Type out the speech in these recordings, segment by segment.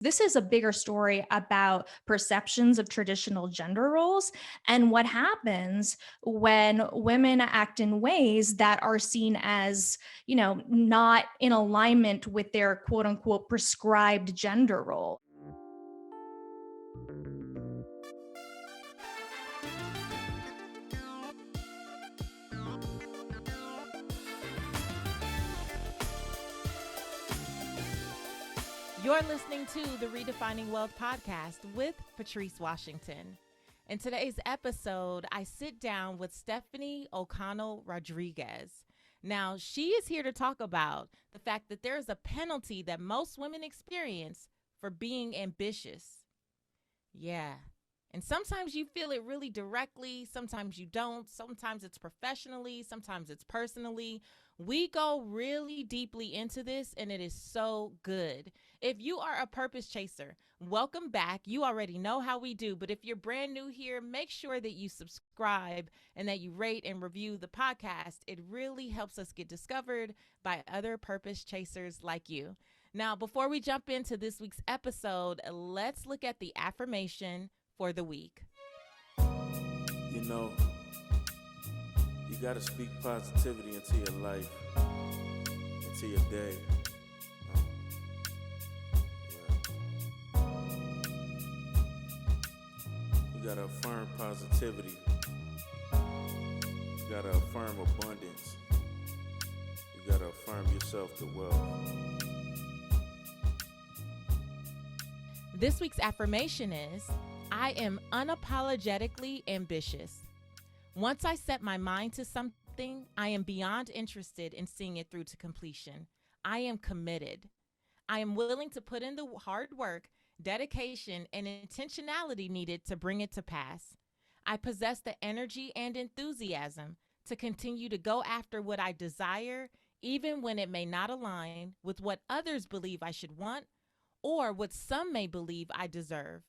This is a bigger story about perceptions of traditional gender roles and what happens when women act in ways that are seen as, not in alignment with their quote unquote prescribed gender role. You're listening to the Redefining Wealth Podcast with Patrice Washington. In today's episode, I sit down with Stefanie OConnell Rodriguez. Now, she is here to talk about the fact that there is a penalty that most women experience for being ambitious. Yeah. And sometimes you feel it really directly, sometimes you don't, sometimes it's professionally, sometimes it's personally. We go really deeply into this, and it is so good. If you are a purpose chaser, welcome back. You already know how we do, but if you're brand new here, make sure that you subscribe and that you rate and review the podcast. It really helps us get discovered by other purpose chasers like you. Now, before we jump into this week's episode, let's look at the affirmation for the week. You know, you got to speak positivity into your life, into your day. You got to affirm positivity. You got to affirm abundance. You got to affirm yourself to wealth. This week's affirmation is, I am unapologetically ambitious. Once I set my mind to something, I am beyond interested in seeing it through to completion. I am committed. I am willing to put in the hard work, dedication, and intentionality needed to bring it to pass. I possess the energy and enthusiasm to continue to go after what I desire, even when it may not align with what others believe I should want or what some may believe I deserve.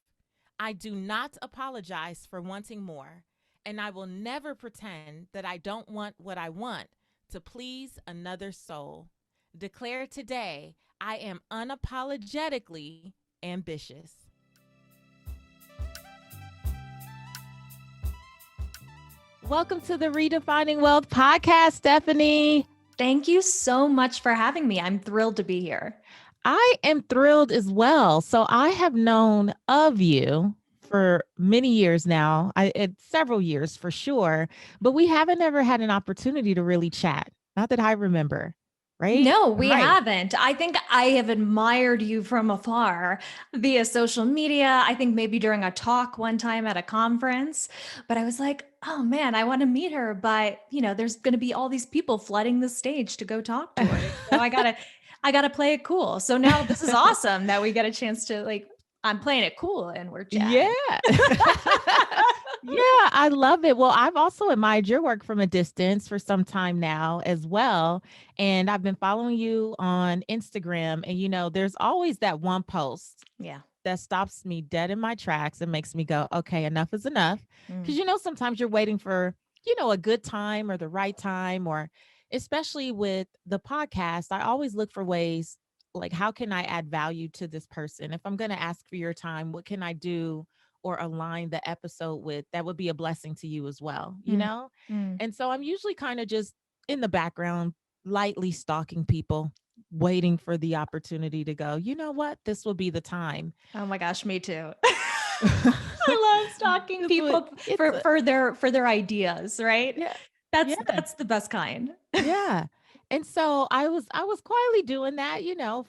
I do not apologize for wanting more, and I will never pretend that I don't want what I want to please another soul. Declare today, I am unapologetically ambitious. Welcome to the Redefining Wealth Podcast, Stefanie. Thank you so much for having me. I'm thrilled to be here. I am thrilled as well. So I have known of you for many years now, several years for sure, but we haven't ever had an opportunity to really chat. Not that I remember, right? No, we Right. haven't. I think I have admired you from afar via social media. I think maybe during a talk one time at a conference, but I was like, oh man, I want to meet her. But there's going to be all these people flooding the stage to go talk to her. So I gotta play it cool. So now this is awesome that we get a chance to I'm playing it cool and we're chatting. Yeah. Yeah, I love it. Well, I've also admired your work from a distance for some time now as well. And I've been following you on Instagram, and there's always that one post that stops me dead in my tracks and makes me go, okay, enough is enough. Because, sometimes you're waiting for, a good time or the right time, or especially with the podcast, I always look for ways like, how can I add value to this person? If I'm going to ask for your time, what can I do or align the episode with that would be a blessing to you as well, And so I'm usually kind of just in the background, lightly stalking people, waiting for the opportunity to go, you know what, this will be the time. Oh my gosh, me too. I love stalking people for their ideas, right? Yeah. That's the best kind. Yeah. And so I was quietly doing that,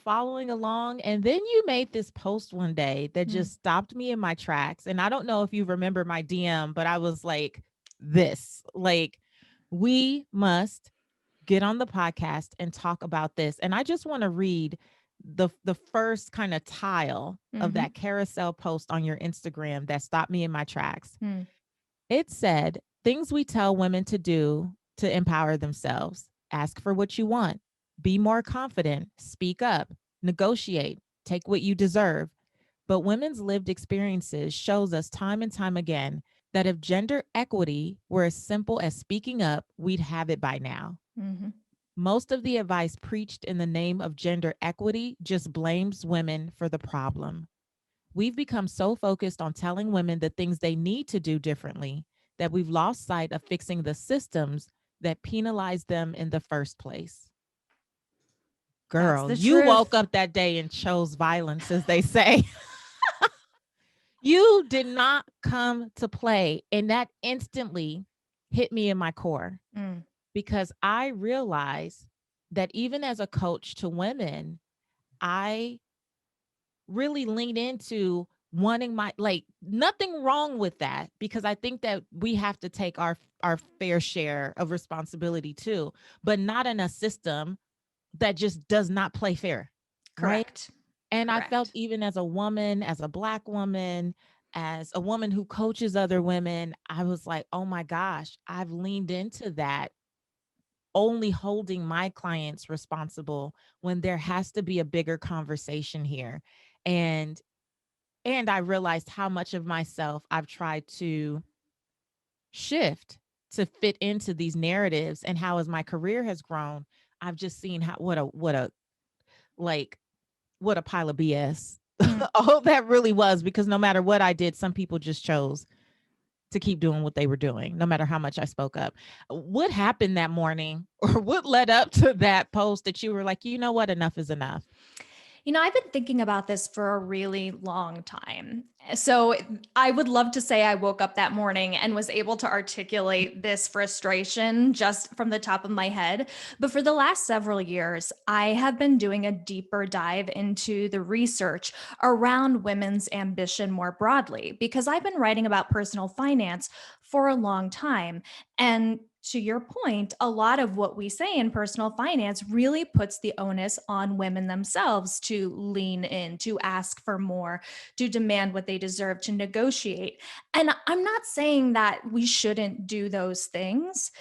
following along. And then you made this post one day that just stopped me in my tracks. And I don't know if you remember my DM, but I was like, we must get on the podcast and talk about this. And I just want to read the first kind of tile of that carousel post on your Instagram that stopped me in my tracks. It said, things we tell women to do to empower themselves. Ask for what you want. Be more confident. Speak up. Negotiate. Take what you deserve. But women's lived experiences shows us time and time again that if gender equity were as simple as speaking up, we'd have it by now. Most of the advice preached in the name of gender equity just blames women for the problem. We've become so focused on telling women the things they need to do differently that we've lost sight of fixing the systems that penalize them in the first place. That's Girl, the you woke truth. up that day and chose violence, as they say. You did not come to play. And that instantly hit me in my core Mm, because I realized that even as a coach to women, I really lean into wanting my, like, nothing wrong with that, because I think that we have to take our fair share of responsibility too, but not in a system that just does not play fair, right? correct. And I felt, Correct. even as a woman, as a Black woman, as a woman who coaches other women, I was like, oh my gosh, I've leaned into that, only holding my clients responsible when there has to be a bigger conversation here. And I realized how much of myself I've tried to shift to fit into these narratives, and how, as my career has grown, I've just seen how, like, what a pile of BS Mm. all that really was, because no matter what I did, some people just chose to keep doing what they were doing, no matter how much I spoke up. What happened that morning, or what led up to that post that you were like, you know what, enough is enough? I've been thinking about this for a really long time. So I would love to say I woke up that morning and was able to articulate this frustration just from the top of my head. But for the last several years, I have been doing a deeper dive into the research around women's ambition more broadly, because I've been writing about personal finance for a long time. And to your point, a lot of what we say in personal finance really puts the onus on women themselves to lean in, to ask for more, to demand what they deserve, to negotiate. And I'm not saying that we shouldn't do those things.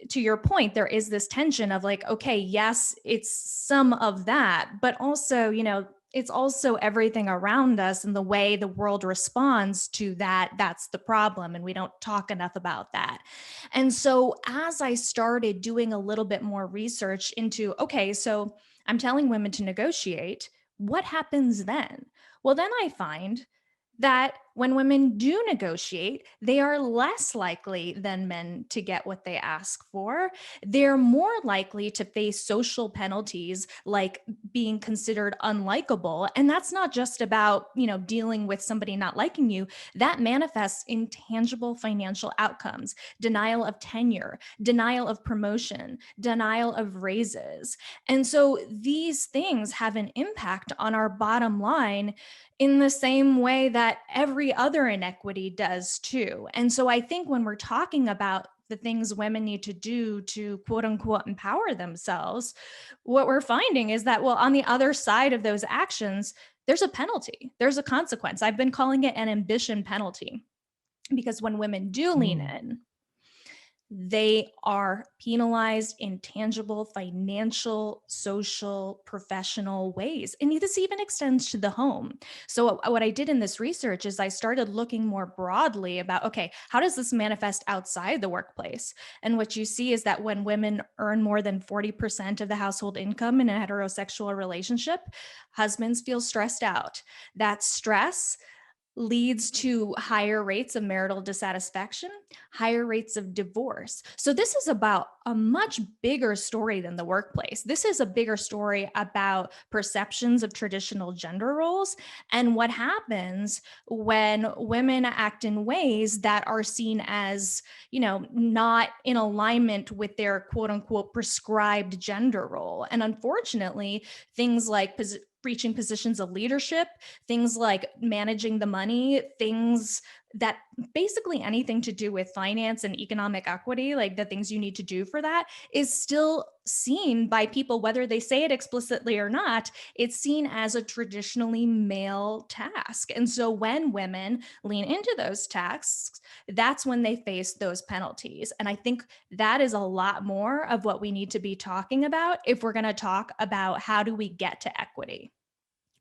To your point, there is this tension of like, okay, yes, it's some of that, but also, it's also everything around us and the way the world responds to that. That's the problem. And we don't talk enough about that. And so, as I started doing a little bit more research into, okay, so I'm telling women to negotiate, what happens then? Well, then I find that when women do negotiate, they are less likely than men to get what they ask for. They're more likely to face social penalties like being considered unlikable. And that's not just about, dealing with somebody not liking you. That manifests in tangible financial outcomes: denial of tenure, denial of promotion, denial of raises. And so these things have an impact on our bottom line in the same way that every other inequity does too. And so I think when we're talking about the things women need to do to quote unquote empower themselves, what we're finding is that, well, on the other side of those actions, there's a penalty, there's a consequence. I've been calling it an ambition penalty, because when women do lean Mm. in, they are penalized in tangible financial, social, professional ways. And this even extends to the home. So, what I did in this research is I started looking more broadly about, okay, how does this manifest outside the workplace? And what you see is that when women earn more than 40% of the household income in a heterosexual relationship, husbands feel stressed out. That stress leads to higher rates of marital dissatisfaction, higher rates of divorce. So, this is about a much bigger story than the workplace. This is a bigger story about perceptions of traditional gender roles and what happens when women act in ways that are seen as, not in alignment with their quote unquote prescribed gender role. And unfortunately, things like reaching positions of leadership, things like managing the money, things that basically anything to do with finance and economic equity, like the things you need to do for that, is still seen by people, whether they say it explicitly or not, it's seen as a traditionally male task. And so when women lean into those tasks, that's when they face those penalties. And I think that is a lot more of what we need to be talking about if we're going to talk about how do we get to equity.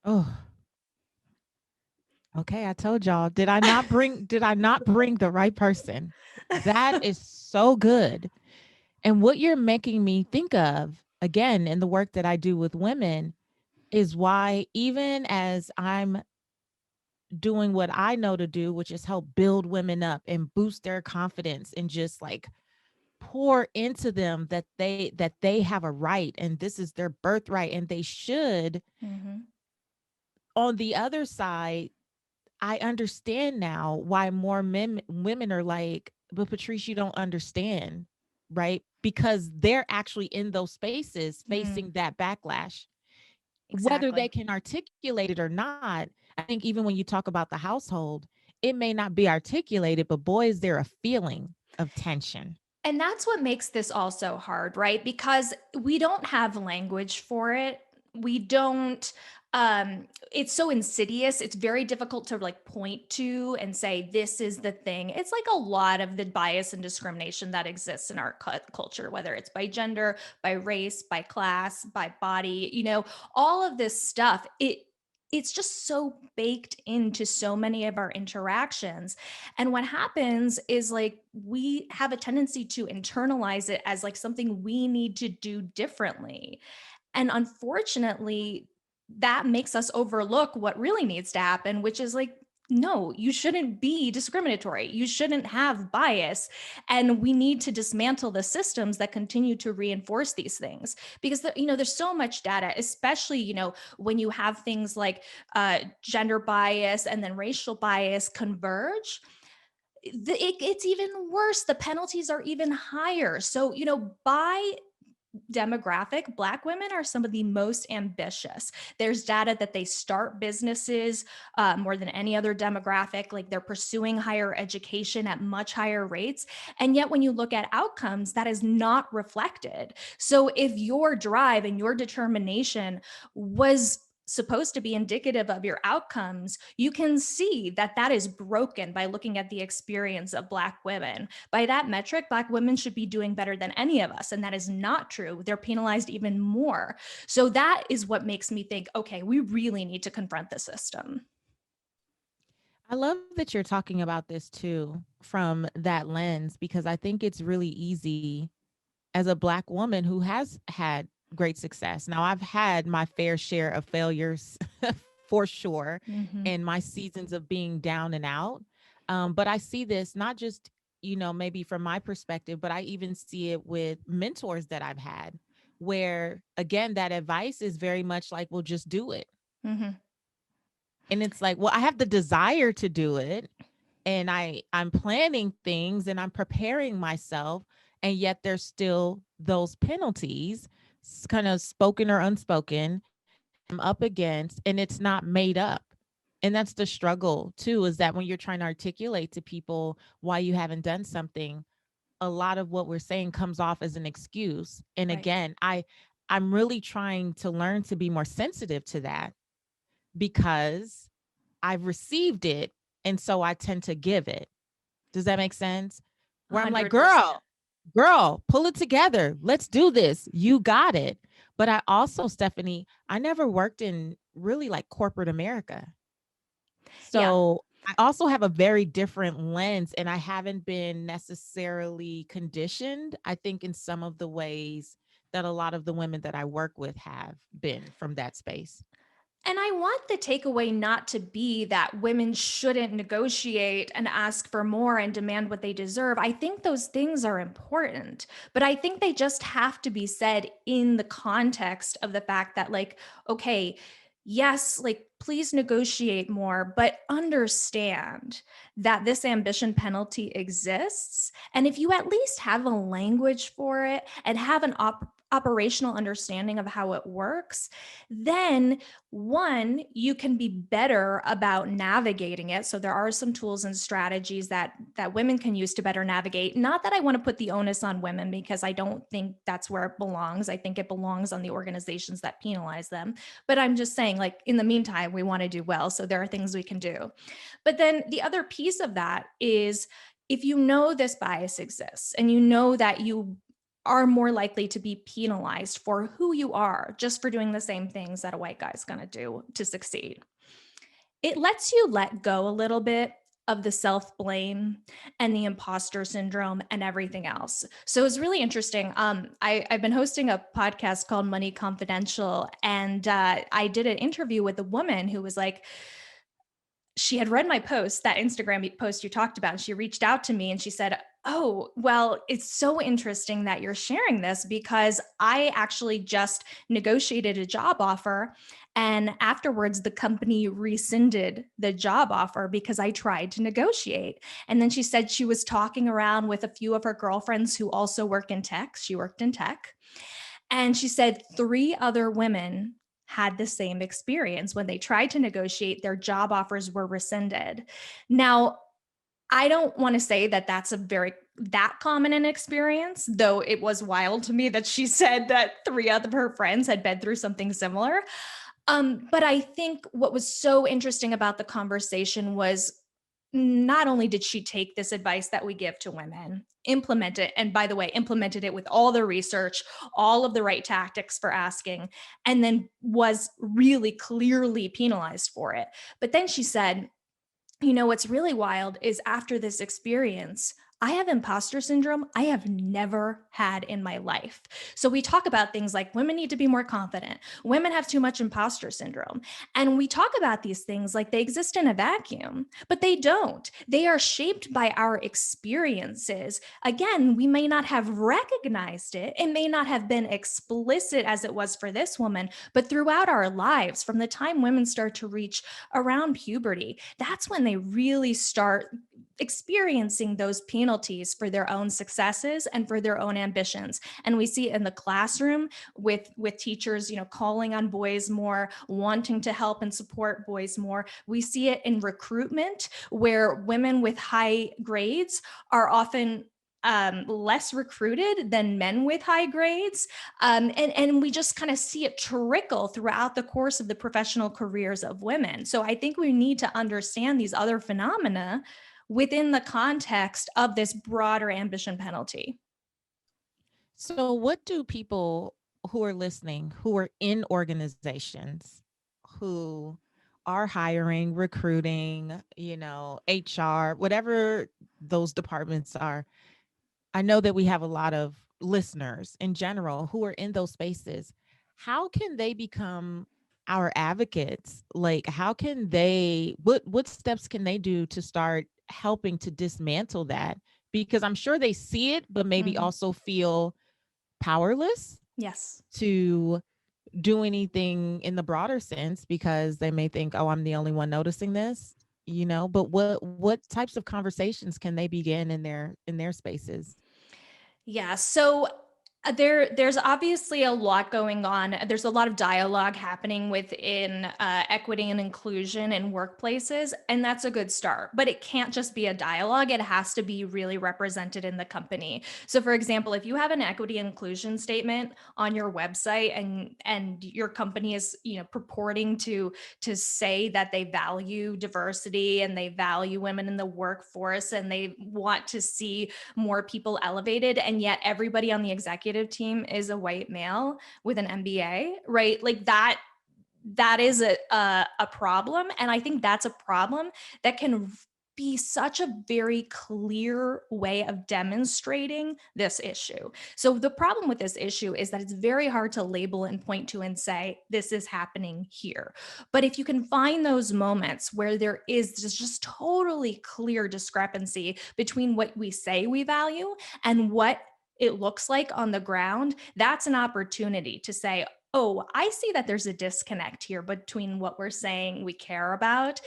Oh, okay. I told y'all, did I not bring the right person? That is so good. And what you're making me think of, again, in the work that I do with women, is why, even as I'm doing what I know to do, which is help build women up and boost their confidence and just like pour into them that they have a right and this is their birthright and they should. Mm-hmm. On the other side, I understand now why more women are like, but Patrice, you don't understand, right? Because they're actually in those spaces Mm, facing that backlash. Whether they exactly. can articulate it or not, I think even when you talk about the household, it may not be articulated, but boy, is there a feeling of tension. And that's what makes this all so hard, right? Because we don't have language for it. We don't it's so insidious. It's very difficult to like point to and say this is the thing. It's like a lot of the bias and discrimination that exists in our culture, whether it's by gender, by race, by class, by body, all of this stuff. It's just so baked into so many of our interactions. And what happens is like we have a tendency to internalize it as like something we need to do differently. And unfortunately, that makes us overlook what really needs to happen, which is like, no, you shouldn't be discriminatory. You shouldn't have bias. And we need to dismantle the systems that continue to reinforce these things because, there's so much data, especially, when you have things like gender bias and then racial bias converge. It's even worse. The penalties are even higher. So, by demographic, Black women are some of the most ambitious. There's data that they start businesses more than any other demographic. Like they're pursuing higher education at much higher rates. And yet, when you look at outcomes, that is not reflected. So, if your drive and your determination was supposed to be indicative of your outcomes, you can see that that is broken by looking at the experience of Black women. By that metric, Black women should be doing better than any of us. And that is not true. They're penalized even more. So that is what makes me think, okay, we really need to confront the system. I love that you're talking about this too from that lens because I think it's really easy as a Black woman who has had great success. Now, I've had my fair share of failures for sure Mm-hmm. in my seasons of being down and out. But I see this not just, maybe from my perspective, but I even see it with mentors that I've had where, again, that advice is very much like, well, just do it. Mm-hmm. And it's like, well, I have the desire to do it and I'm planning things and I'm preparing myself, and yet there's still those penalties, kind of spoken or unspoken, I'm up against, and it's not made up. And that's the struggle too, is that when you're trying to articulate to people why you haven't done something, a lot of what we're saying comes off as an excuse. And Right. again, I'm really trying to learn to be more sensitive to that because I've received it, and so I tend to give it. Does that make sense? Where I'm like, 100%. girl, pull it together. Let's do this. You got it. But I also, Stephanie, I never worked in really like corporate America. Yeah. So I also have a very different lens, and I haven't been necessarily conditioned, I think, in some of the ways that a lot of the women that I work with have been from that space. And I want the takeaway not to be that women shouldn't negotiate and ask for more and demand what they deserve. I think those things are important, but I think they just have to be said in the context of the fact that, like, okay, yes, like, please negotiate more, but understand that this ambition penalty exists. And if you at least have a language for it and have an operational understanding of how it works, then one, you can be better about navigating it. So there are some tools and strategies that women can use to better navigate. Not that I want to put the onus on women, because I don't think that's where it belongs. I think it belongs on the organizations that penalize them. But I'm just saying, like, in the meantime, we want to do well. So there are things we can do. But then the other piece of that is, if you know this bias exists and you know that you are more likely to be penalized for who you are just for doing the same things that a white guy's going to do to succeed, it lets you let go a little bit of the self-blame and the imposter syndrome and everything else. So it's really interesting. I've been hosting a podcast called Money Confidential, and I did an interview with a woman who was like, she had read my post, that Instagram post you talked about, and she reached out to me and she said, "Oh, well, it's so interesting that you're sharing this because I actually just negotiated a job offer. And afterwards, the company rescinded the job offer because I tried to negotiate." And then she said she was talking around with a few of her girlfriends who also work in tech. She worked in tech. And she said 3 other women had the same experience. When they tried to negotiate, their job offers were rescinded. Now, I don't want to say that that's that common an experience, though it was wild to me that she said that 3 of her friends had been through something similar. But I think what was so interesting about the conversation was not only did she take this advice that we give to women, implement it, and by the way, implemented it with all the research, all of the right tactics for asking, and then was really clearly penalized for it. But then she said, what's really wild is after this experience, I have imposter syndrome I have never had in my life. So we talk about things like women need to be more confident. Women have too much imposter syndrome. And we talk about these things like they exist in a vacuum, but they don't. They are shaped by our experiences. Again, we may not have recognized it. It may not have been explicit as it was for this woman, but throughout our lives, from the time women start to reach around puberty, that's when they really start experiencing those penalties for their own successes and for their own ambitions. And we see it in the classroom with teachers, calling on boys more, wanting to help and support boys more. We see it in recruitment where women with high grades are often less recruited than men with high grades. And we just kind of see it trickle throughout the course of the professional careers of women. So I think we need to understand these other phenomena within the context of this broader ambition penalty. So, what do people who are listening, who are in organizations, who are hiring, recruiting, HR, whatever those departments are? I know that we have a lot of listeners in general who are in those spaces. How can they become our advocates? Like, how can they, what steps can they do to start helping to dismantle that? Because I'm sure they see it, but maybe also feel powerless Yes. to do anything in the broader sense because they may think, oh, I'm the only one noticing this, but what types of conversations can they begin in their spaces? Yeah. So there's obviously a lot going on. There's a lot of dialogue happening within equity and inclusion in workplaces, and that's a good start. But it can't just be a dialogue; it has to be really represented in the company. So, for example, if you have an equity and inclusion statement on your website, and your company is purporting to say that they value diversity and they value women in the workforce and they want to see more people elevated, and yet everybody on the executive team is a white male with an MBA, right? Like that is a problem. And I think that's a problem that can be such a very clear way of demonstrating this issue. So the problem with this issue is that it's very hard to label and point to and say, this is happening here. But if you can find those moments where there is just totally clear discrepancy between what we say we value and what it looks like on the ground, that's an opportunity to say, oh, I see that there's a disconnect here between what we're saying we care about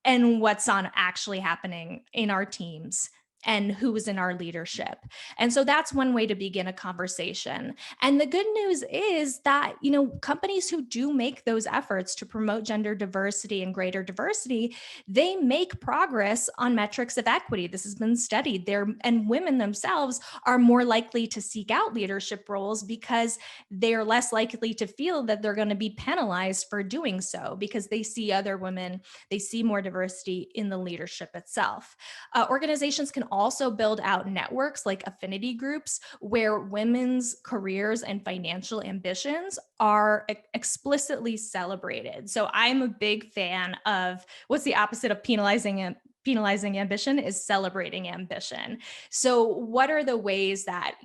and what's on actually happening in our teams and who's in our leadership. And so that's one way to begin a conversation. And the good news is that, companies who do make those efforts to promote gender diversity and greater diversity, they make progress on metrics of equity. This has been studied there, and women themselves are more likely to seek out leadership roles because they're less likely to feel that they're going to be penalized for doing so because they see other women, they see more diversity in the leadership itself. Organizations can also build out networks like affinity groups where women's careers and financial ambitions are explicitly celebrated. So I'm a big fan of what's the opposite of penalizing ambition is celebrating ambition. So what are the ways that,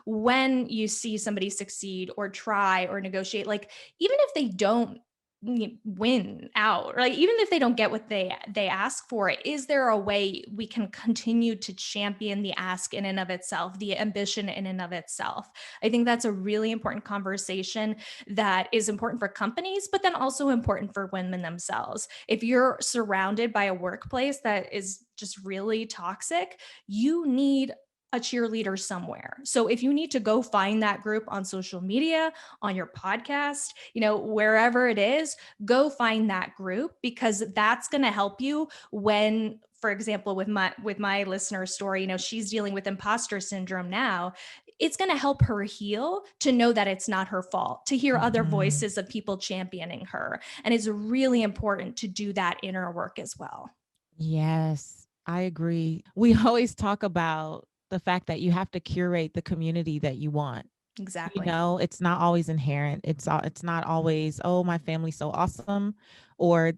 when you see somebody succeed or try or negotiate, like even if they don't win out, like even if they don't get what they ask for, is there a way we can continue to champion the ask in and of itself, the ambition in and of itself? I think that's a really important conversation that is important for companies, but then also important for women themselves. If you're surrounded by a workplace that is just really toxic, you need a cheerleader somewhere. So if you need to go find that group on social media, on your podcast, wherever it is, go find that group, because that's going to help you when, for example, with my listener story, she's dealing with imposter syndrome now. It's going to help her heal to know that it's not her fault, to hear other Mhm. voices of people championing her. And it's really important to do that inner work as well. Yes, I agree. We always talk about the fact that you have to curate the community that you want. Exactly. It's not always inherent. It's not always, oh, my family's so awesome, or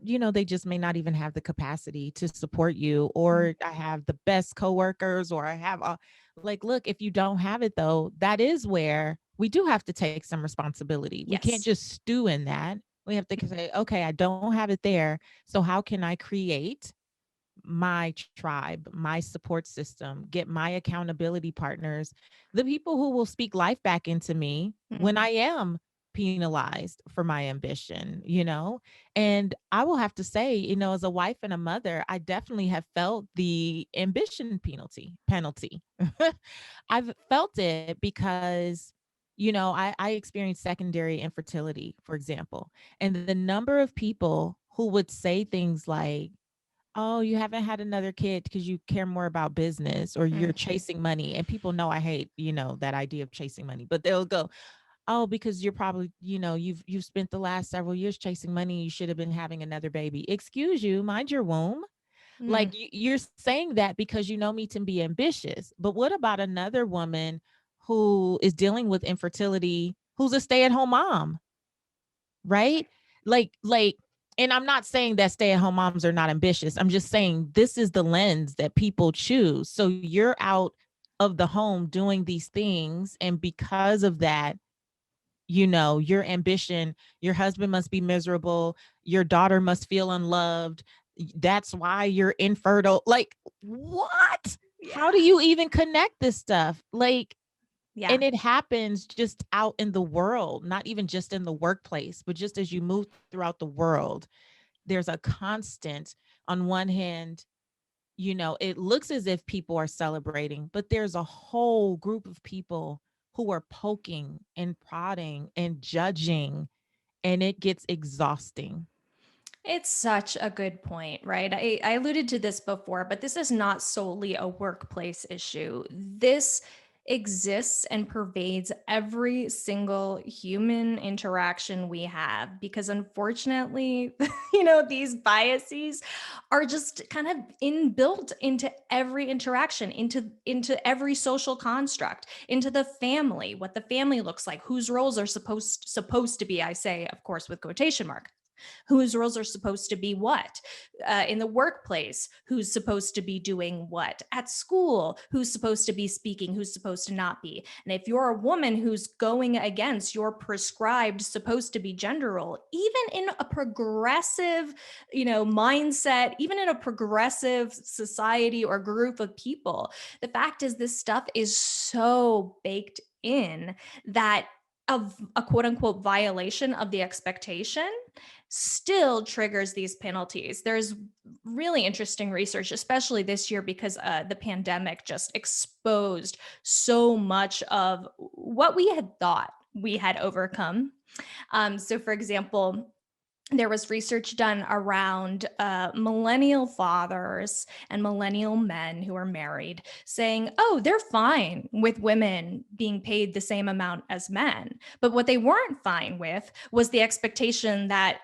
they just may not even have the capacity to support you, Mm. or I have the best coworkers, or I have like, look, if you don't have it though, that is where we do have to take some responsibility. We can't Yes. just stew in that. We have to say, okay, I don't have it there. So how can I create my tribe, my support system, get my accountability partners, the people who will speak life back into me when Mm. I am penalized for my ambition. And I will have to say, as a wife and a mother, I definitely have felt the ambition penalty. I've felt it because I experienced secondary infertility, for example, and the number of people who would say things like, oh, you haven't had another kid because you care more about business, or you're Mm. chasing money. And people know I hate, that idea of chasing money, but they'll go, oh, because you're probably, you've spent the last several years chasing money. You should have been having another baby. Excuse you, mind your womb. Like, Mm. you're saying that because you know me to be ambitious. But what about another woman who is dealing with infertility, who's a stay-at-home mom? Right? Like, and I'm not saying that stay-at-home moms are not ambitious. I'm just saying this is the lens that people choose. So you're out of the home doing these things, and because of that, your ambition, your husband must be miserable, your daughter must feel unloved. That's why you're infertile. Like, what? Yeah. How do you even connect this stuff? Like, Yeah. and it happens just out in the world, not even just in the workplace, but just as you move throughout the world, there's a constant. On one hand, it looks as if people are celebrating, but there's a whole group of people who are poking and prodding and judging, and it gets exhausting. It's such a good point, right? I alluded to this before, but this is not solely a workplace issue. This exists and pervades every single human interaction we have, because unfortunately, these biases are just kind of inbuilt into every interaction, into every social construct, into the family, what the family looks like, whose roles are supposed to be, I say, of course, with quotation marks, whose roles are supposed to be what, in the workplace, who's supposed to be doing what, at school, who's supposed to be speaking, who's supposed to not be. And if you're a woman who's going against your prescribed supposed to be gender role, even in a progressive, mindset, even in a progressive society or group of people, the fact is this stuff is so baked in that of a quote unquote violation of the expectation still triggers these penalties. There's really interesting research, especially this year, because the pandemic just exposed so much of what we had thought we had overcome. So, for example, there was research done around millennial fathers and millennial men who are married saying, oh, they're fine with women being paid the same amount as men. But what they weren't fine with was the expectation that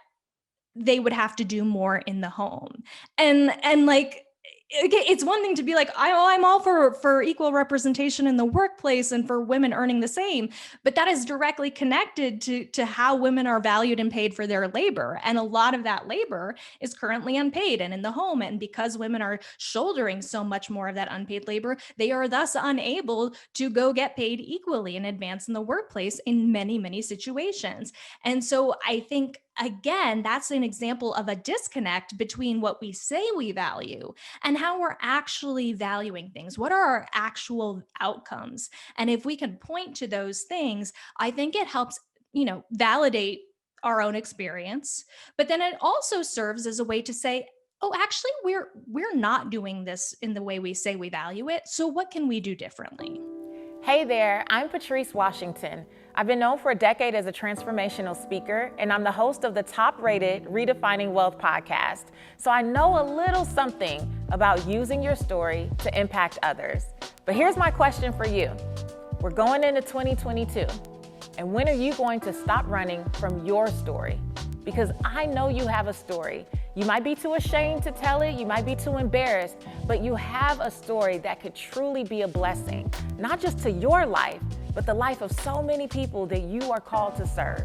they would have to do more in the home. And like, it's one thing to be like, I'm all for equal representation in the workplace and for women earning the same, but that is directly connected to how women are valued and paid for their labor. And a lot of that labor is currently unpaid and in the home. And because women are shouldering so much more of that unpaid labor, they are thus unable to go get paid equally and advance in the workplace in many, many situations. And so I think again, that's an example of a disconnect between what we say we value and how we're actually valuing things. What are our actual outcomes? And if we can point to those things, I think it helps, validate our own experience. But then it also serves as a way to say, oh, actually, we're not doing this in the way we say we value it. So what can we do differently? Hey there, I'm Patrice Washington. I've been known for a decade as a transformational speaker, and I'm the host of the top-rated Redefining Wealth podcast. So I know a little something about using your story to impact others. But here's my question for you. We're going into 2022, and when are you going to stop running from your story? Because I know you have a story. You might be too ashamed to tell it, you might be too embarrassed, but you have a story that could truly be a blessing, not just to your life, but the life of so many people that you are called to serve.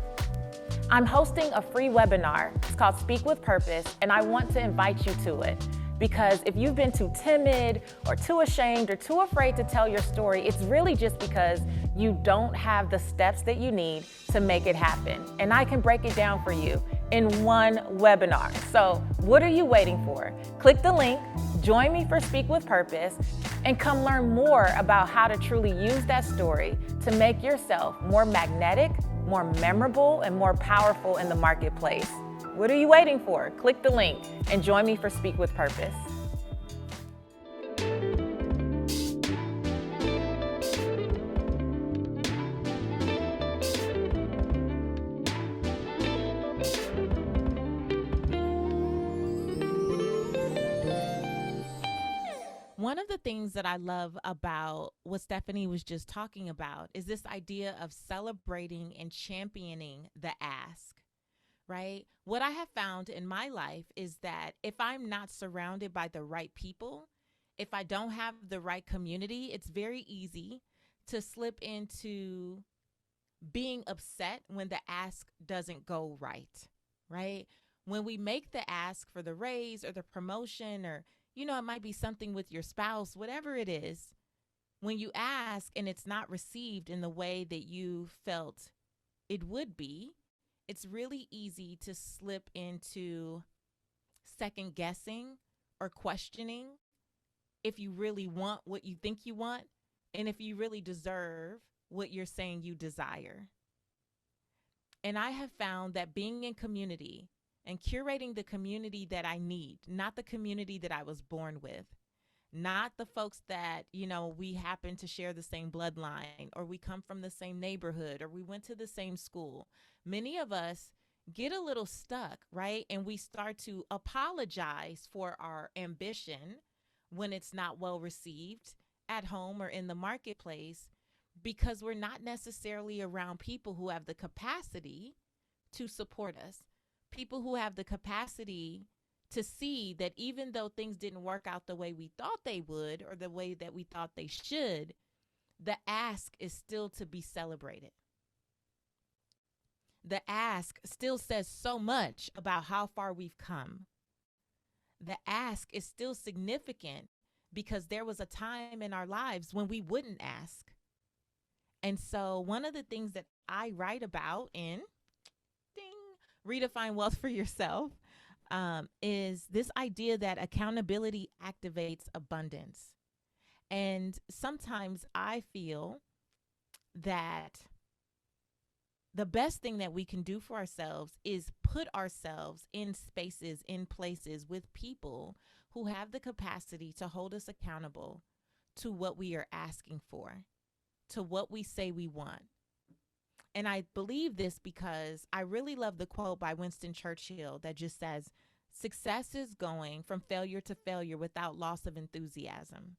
I'm hosting a free webinar. It's called Speak with Purpose, and I want to invite you to it. Because if you've been too timid or too ashamed or too afraid to tell your story, it's really just because you don't have the steps that you need to make it happen. And I can break it down for you in one webinar. So what are you waiting for? Click the link, join me for Speak with Purpose, and come learn more about how to truly use that story to make yourself more magnetic, more memorable, and more powerful in the marketplace. What are you waiting for? Click the link and join me for Speak with Purpose. One of the things that I love about what Stefanie was just talking about is this idea of celebrating and championing the ask. Right? What I have found in my life is that if I'm not surrounded by the right people, if I don't have the right community, it's very easy to slip into being upset when the ask doesn't go right, right? When we make the ask for the raise or the promotion, or, it might be something with your spouse, whatever it is, when you ask and it's not received in the way that you felt it would be, it's really easy to slip into second guessing or questioning if you really want what you think you want and if you really deserve what you're saying you desire. And I have found that being in community and curating the community that I need, not the community that I was born with, not the folks that, we happen to share the same bloodline, or we come from the same neighborhood, or we went to the same school. Many of us get a little stuck, right? And we start to apologize for our ambition when it's not well received at home or in the marketplace, because we're not necessarily around people who have the capacity to support us, people who have the capacity to see that even though things didn't work out the way we thought they would or the way that we thought they should, the ask is still to be celebrated. The ask still says so much about how far we've come. The ask is still significant because there was a time in our lives when we wouldn't ask. And so one of the things that I write about in Redefine Wealth for Yourself is this idea that accountability activates abundance. And sometimes I feel that the best thing that we can do for ourselves is put ourselves in spaces, in places with people who have the capacity to hold us accountable to what we are asking for, to what we say we want. And I believe this because I really love the quote by Winston Churchill that just says, "Success is going from failure to failure without loss of enthusiasm."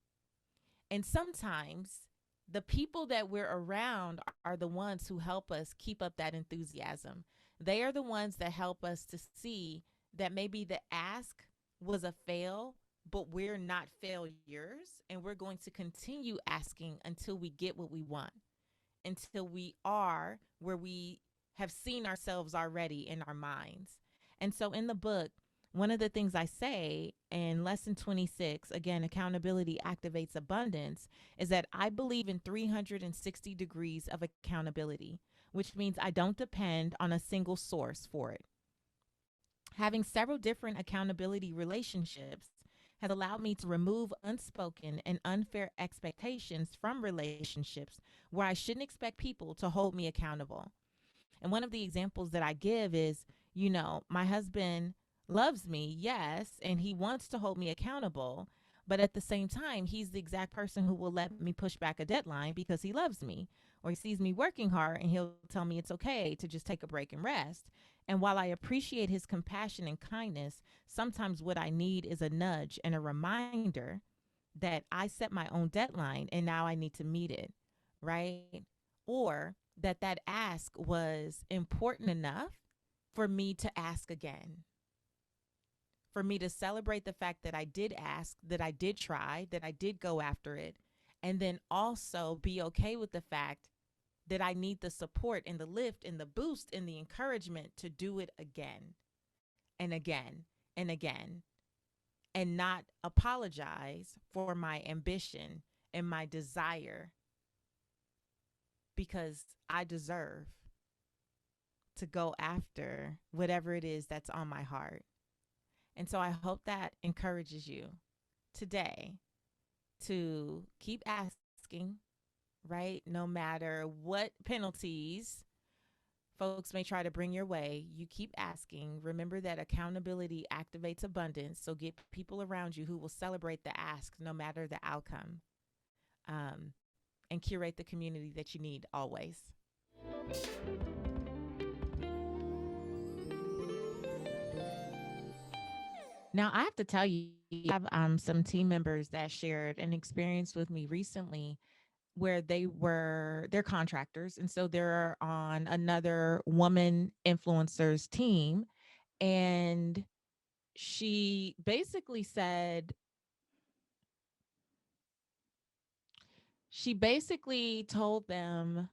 And sometimes the people that we're around are the ones who help us keep up that enthusiasm. They are the ones that help us to see that maybe the ask was a fail, but we're not failures, and we're going to continue asking until we get what we want, until we are where we have seen ourselves already in our minds. And so in the book, one of the things I say in lesson 26, again, accountability activates abundance, is that I believe in 360 degrees of accountability, which means I don't depend on a single source for it. Having several different accountability relationships has allowed me to remove unspoken and unfair expectations from relationships where I shouldn't expect people to hold me accountable. And one of the examples that I give is, my husband loves me, yes, and he wants to hold me accountable. But at the same time, he's the exact person who will let me push back a deadline because he loves me, or he sees me working hard and he'll tell me it's okay to just take a break and rest. And while I appreciate his compassion and kindness, sometimes what I need is a nudge and a reminder that I set my own deadline and now I need to meet it, right? Or that ask was important enough for me to ask again, for me to celebrate the fact that I did ask, that I did try, that I did go after it, and then also be okay with the fact that I need the support and the lift and the boost and the encouragement to do it again and again and again, and not apologize for my ambition and my desire, because I deserve to go after whatever it is that's on my heart. And so I hope that encourages you today to keep asking, right? No matter what penalties folks may try to bring your way, you keep asking. Remember that accountability activates abundance. So get people around you who will celebrate the ask no matter the outcome, and curate the community that you need always. Now, I have to tell you, I have some team members that shared an experience with me recently where they're contractors. And so they're on another woman influencers team. And she basically said, she basically told them,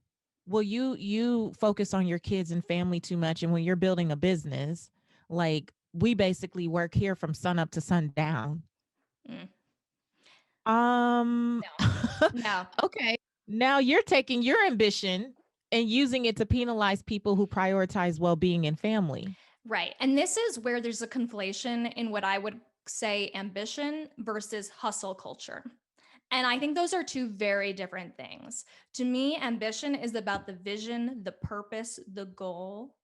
well, you focus on your kids and family too much. And when you're building a business, like, we basically work here from sun up to sundown. Mm. Um, No. okay. Now you're taking your ambition and using it to penalize people who prioritize well-being and family. Right. And this is where there's a conflation in what I would say ambition versus hustle culture. And I think those are two very different things. To me, ambition is about the vision, the purpose, the goal.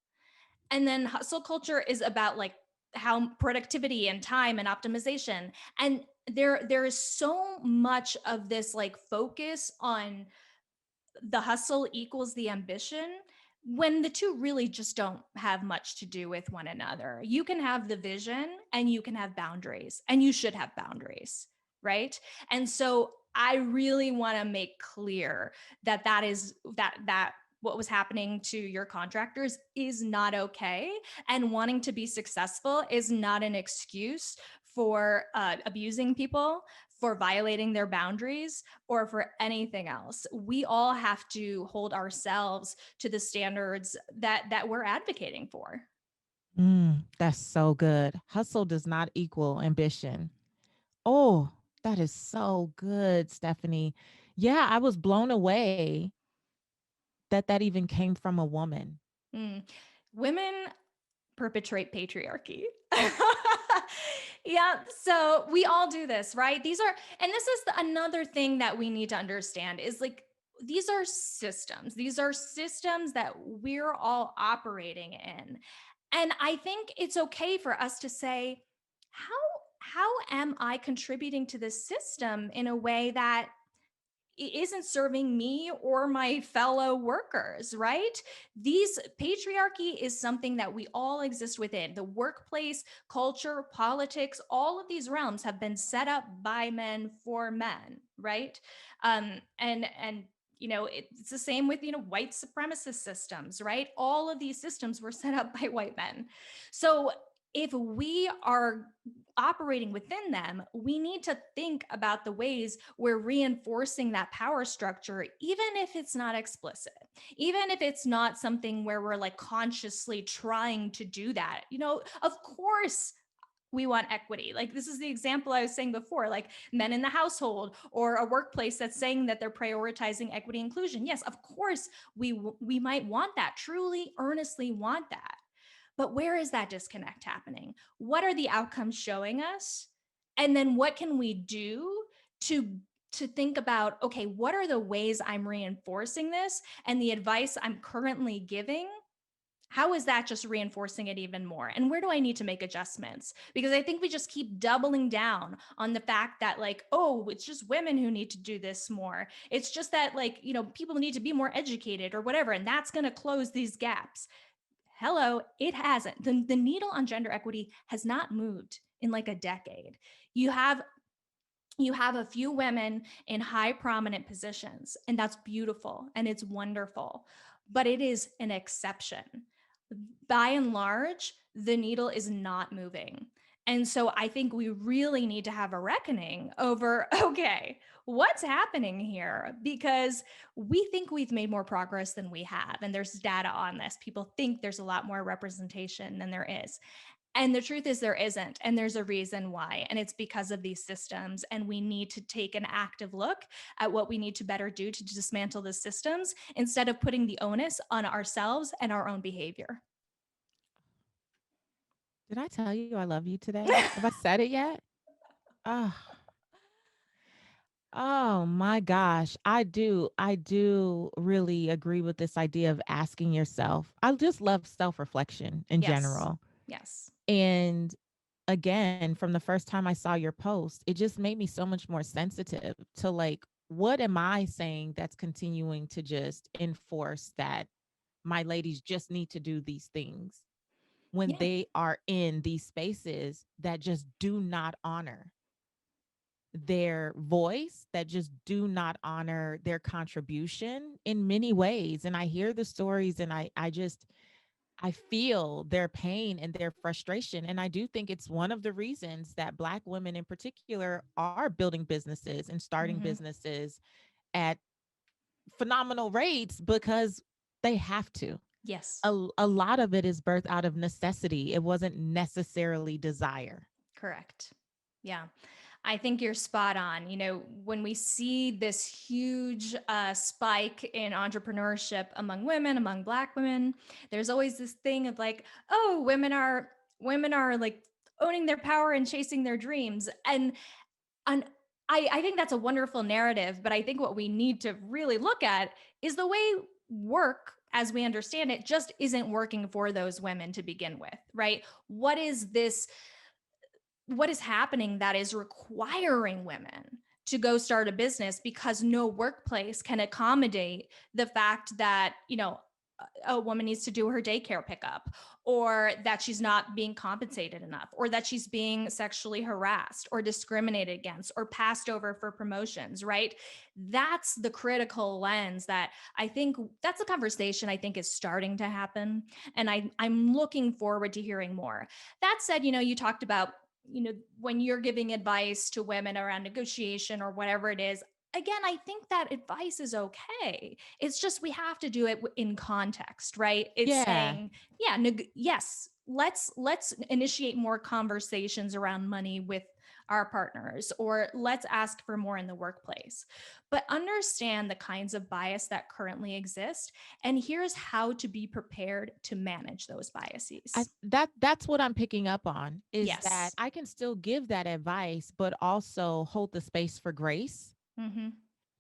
And then hustle culture is about like how productivity and time and optimization. And there is so much of this like focus on the hustle equals the ambition when the two really just don't have much to do with one another. You can have the vision and you can have boundaries, and you should have boundaries, right? And so I really want to make clear that that what was happening to your contractors is not okay, and wanting to be successful is not an excuse for abusing people, for violating their boundaries, or for anything else. We all have to hold ourselves to the standards that we're advocating for. That's so good. Hustle does not equal ambition. Oh, that is so good, Stephanie. Yeah, I was blown away that even came from a woman. Mm. Women perpetrate patriarchy. Yeah, so we all do this, right? And this is another thing that we need to understand is like, these are systems. These are systems that we're all operating in. And I think it's okay for us to say, how am I contributing to this system in a way that it isn't serving me or my fellow workers, right? These patriarchy is something that we all exist within. The workplace, culture, politics, all of these realms have been set up by men for men, right? And it's the same with white supremacist systems, right? All of these systems were set up by white men. So if we are operating within them, we need to think about the ways we're reinforcing that power structure, even if it's not explicit, even if it's not something where we're like consciously trying to do that. Of course, we want equity. Like, this is the example I was saying before, like men in the household or a workplace that's saying that they're prioritizing equity inclusion. Yes, of course, we might want that, truly, earnestly want that. But where is that disconnect happening? What are the outcomes showing us? And then what can we do to think about, okay, what are the ways I'm reinforcing this, and the advice I'm currently giving, how is that just reinforcing it even more? And where do I need to make adjustments? Because I think we just keep doubling down on the fact that, like, oh, it's just women who need to do this more. It's just that, like, people need to be more educated or whatever, and that's going to close these gaps. Hello, it hasn't. The needle on gender equity has not moved in like a decade. You have a few women in high prominent positions, and that's beautiful and it's wonderful, but it is an exception. By and large, the needle is not moving. And so I think we really need to have a reckoning over, okay, what's happening here? Because we think we've made more progress than we have. And there's data on this. People think there's a lot more representation than there is. And the truth is there isn't. And there's a reason why. And it's because of these systems. And we need to take an active look at what we need to better do to dismantle the systems instead of putting the onus on ourselves and our own behavior. Did I tell you I love you today? Have I said it yet? Oh, oh my gosh. I do really agree with this idea of asking yourself. I just love self-reflection in Yes. general. Yes. And again, from the first time I saw your post, it just made me so much more sensitive to, like, what am I saying that's continuing to just enforce that my ladies just need to do these things when Yeah. they are in these spaces that just do not honor their voice, that just do not honor their contribution in many ways. And I hear the stories, and I feel their pain and their frustration. And I do think it's one of the reasons that Black women in particular are building businesses and starting Mm-hmm. businesses at phenomenal rates, because they have to. Yes. A lot of it is birthed out of necessity. It wasn't necessarily desire. Correct. Yeah. I think you're spot on. When we see this huge spike in entrepreneurship among women, among Black women, there's always this thing of like, oh, women are like owning their power and chasing their dreams. And I think that's a wonderful narrative. But I think what we need to really look at is the way work, as we understand it, just isn't working for those women to begin with, right? What is happening that is requiring women to go start a business because no workplace can accommodate the fact that, a woman needs to do her daycare pickup, or that she's not being compensated enough, or that she's being sexually harassed or discriminated against or passed over for promotions, right? That's the critical lens that I think that's a conversation I think is starting to happen. And I'm looking forward to hearing more. That said, you talked about, when you're giving advice to women around negotiation or whatever it is, again, I think that advice is okay. It's just we have to do it in context, right? It's Yeah. saying, yeah, yes, let's initiate more conversations around money with our partners, or let's ask for more in the workplace. But understand the kinds of bias that currently exist, and here's how to be prepared to manage those biases. That's what I'm picking up on, is that Yes. I can still give that advice, but also hold the space for grace Mm-hmm.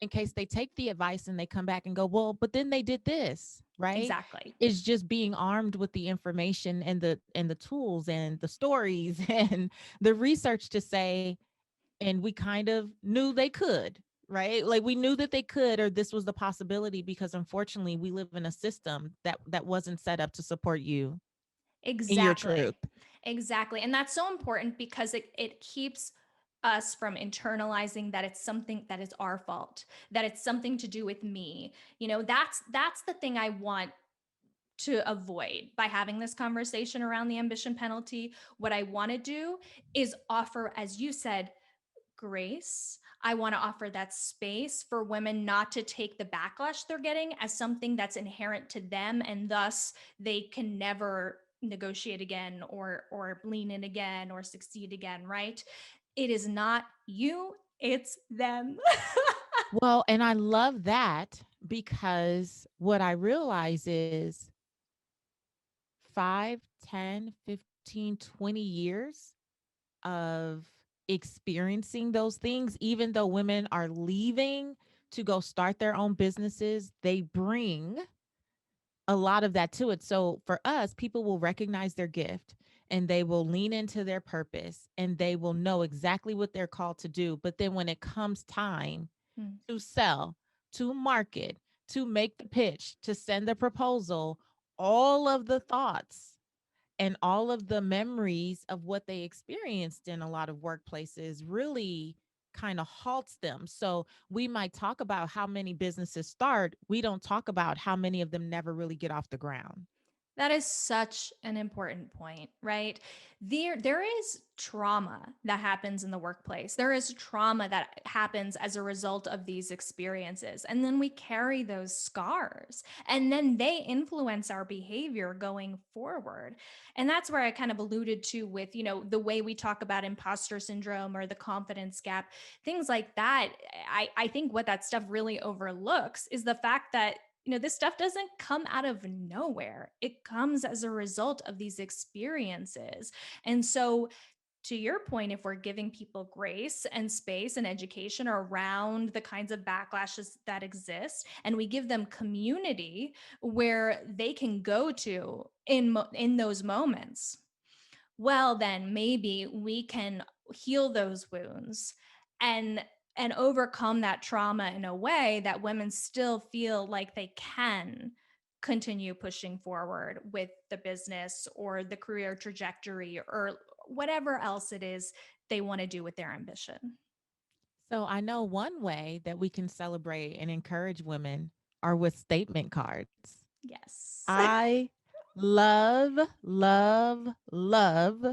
in case they take the advice and they come back and go, well, but then they did this, right? Exactly. It's just being armed with the information and the tools and the stories and the research to say, and we kind of knew they could, right? Like, we knew that they could, or this was the possibility, because unfortunately we live in a system that wasn't set up to support you in your truth. Exactly. Exactly. And that's so important because it keeps us from internalizing that it's something that is our fault, that it's something to do with me. That's the thing I want to avoid by having this conversation around the ambition penalty. What I want to do is offer, as you said, grace. I want to offer that space for women not to take the backlash they're getting as something that's inherent to them, and thus they can never negotiate again or lean in again or succeed again, right? It is not you, it's them. Well, and I love that, because what I realize is 5 10, 15, 20 years of experiencing those things, even though women are leaving to go start their own businesses, they bring a lot of that to it. So for us, people will recognize their gift and they will lean into their purpose and they will know exactly what they're called to do. But then when it comes time Mm. to sell, to market, to make the pitch, to send the proposal, all of the thoughts and all of the memories of what they experienced in a lot of workplaces really kind of halts them. So we might talk about how many businesses start. We don't talk about how many of them never really get off the ground. That is such an important point, right? There is trauma that happens in the workplace. There is trauma that happens as a result of these experiences. And then we carry those scars and then they influence our behavior going forward. And that's where I kind of alluded to with, the way we talk about imposter syndrome or the confidence gap, things like that. I think what that stuff really overlooks is the fact that this stuff doesn't come out of nowhere. It comes as a result of these experiences. And so, to your point, if we're giving people grace and space and education around the kinds of backlashes that exist, and we give them community where they can go to in those moments, well, then maybe we can heal those wounds and overcome that trauma in a way that women still feel like they can continue pushing forward with the business or the career trajectory or whatever else it is they want to do with their ambition. So I know one way that we can celebrate and encourage women are with statement cards. Yes. I love, love, love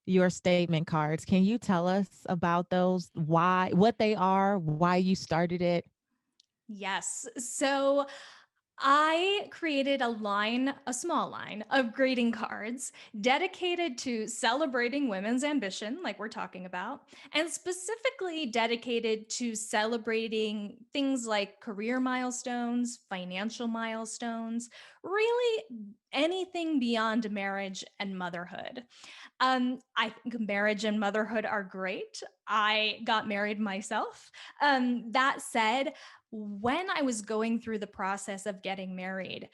your statement cards. Can you tell us about those? Why, what they are, why you started it? Yes. So I created a small line of greeting cards dedicated to celebrating women's ambition, like we're talking about, and specifically dedicated to celebrating things like career milestones, financial milestones, really anything beyond marriage and motherhood. I think marriage and motherhood are great. I got married myself. That said, when I was going through the process of getting married,